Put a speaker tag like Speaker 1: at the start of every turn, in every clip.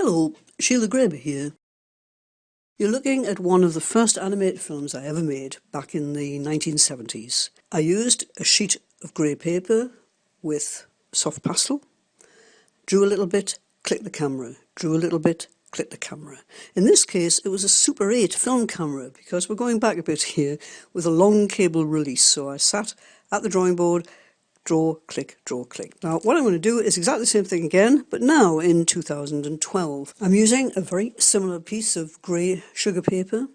Speaker 1: Hello, Sheila here. You're looking at one of the first animated films I ever made back in the 1970s. I used a sheet of grey paper with soft pastel, drew a little bit, clicked the camera, drew a little bit, clicked the camera. In this case it was a Super 8 film camera because we're going back a bit here with a long cable release. So I sat at the drawing board, draw, click, draw, click. Now what I'm going to do is exactly the same thing again, but now in 2012. I'm using a very similar piece of grey sugar paper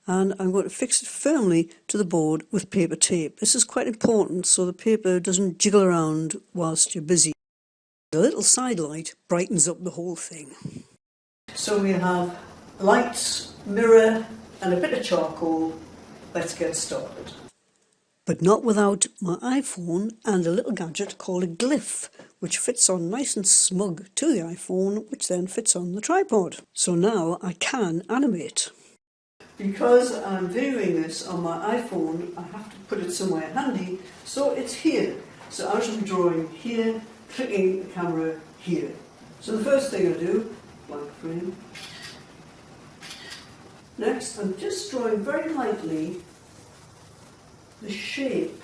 Speaker 1: and I'm going to fix it firmly to the board with paper tape. This is quite important so the paper doesn't jiggle around whilst you're busy. The little side light brightens up the whole thing. So we have lights, mirror and a bit of charcoal. Let's get started. But not without my iPhone and a little gadget called a glyph, which fits on nice and smug to the iPhone, which then fits on the tripod. So now I can animate. Because I'm videoing this on my iPhone, I have to put it somewhere handy, so it's here. So I shall be drawing here, clicking the camera here. So the first thing I do, blank frame. Next, I'm just drawing very lightly the shape,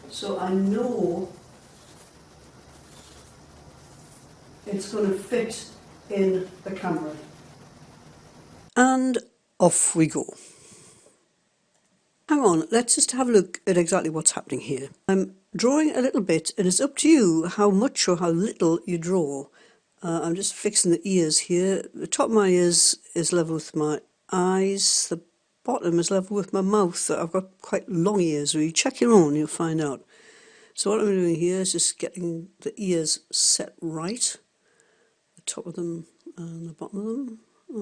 Speaker 1: so I know it's going to fit in the camera. And off we go. Hang on, let's just have a look at exactly what's happening here. I'm drawing a little bit and it's up to you how much or how little you draw. I'm just fixing the ears here. The top of my ears is level with my eyes. The bottom is level with my mouth. I've got quite long ears, so you check your own, you'll find out. So what I'm doing here is just getting the ears set right, the top of them and the bottom of them.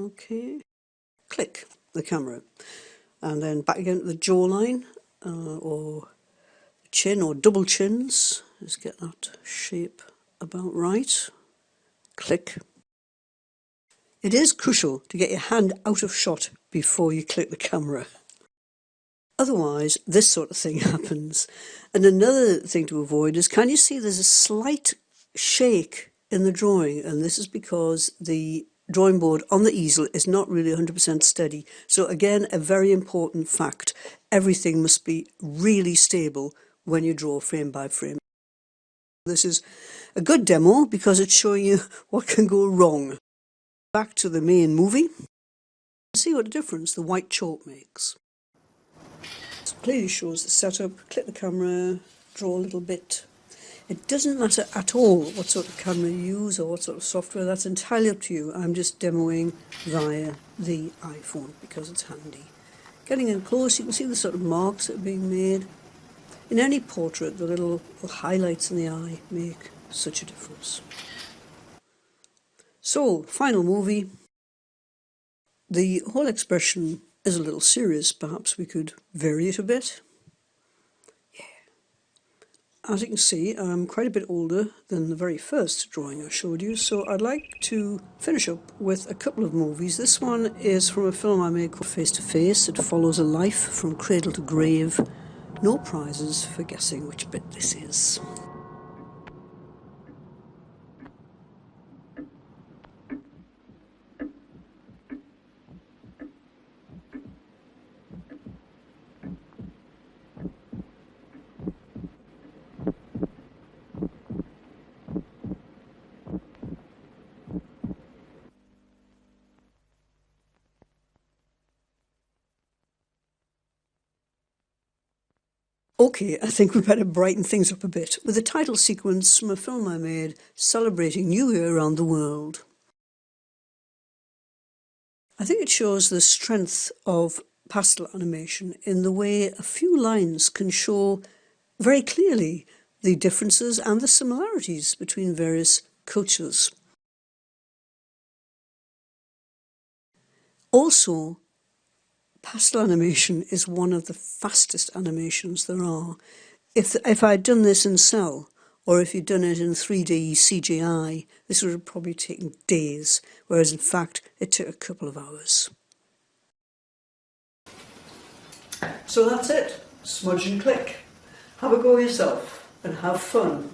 Speaker 1: Okay, click the camera, and then back again to the jawline or chin or double chins. Just get that shape about right. Click. It is crucial to get your hand out of shot before you click the camera. Otherwise, this sort of thing happens. And another thing to avoid is, can you see there's a slight shake in the drawing? And this is because the drawing board on the easel is not really 100% steady. So again, a very important fact. Everything must be really stable when you draw frame by frame. This is a good demo because it's showing you what can go wrong. Back to the main movie. See what a difference the white chalk makes. This clearly shows the setup. Click the camera, draw a little bit. It doesn't matter at all what sort of camera you use or what sort of software. That's entirely up to you. I'm just demoing via the iPhone because it's handy. Getting in close, you can see the sort of marks that are being made. In any portrait, the little highlights in the eye make such a difference. So, final movie. The whole expression is a little serious. Perhaps we could vary it a bit. Yeah. As you can see, I'm quite a bit older than the very first drawing I showed you, so I'd like to finish up with a couple of movies. This one is from a film I made called Face to Face. It follows a life from cradle to grave. No prizes for guessing which bit this is. Okay, I think we better brighten things up a bit with a title sequence from a film I made celebrating New Year around the world. I think it shows the strength of pastel animation in the way a few lines can show very clearly the differences and the similarities between various cultures. Also, pastel animation is one of the fastest animations there are. If I'd done this in cell, or if you'd done it in 3D CGI, this would have probably taken days, whereas in fact it took a couple of hours. So that's it. Smudge and click. Have a go yourself and have fun.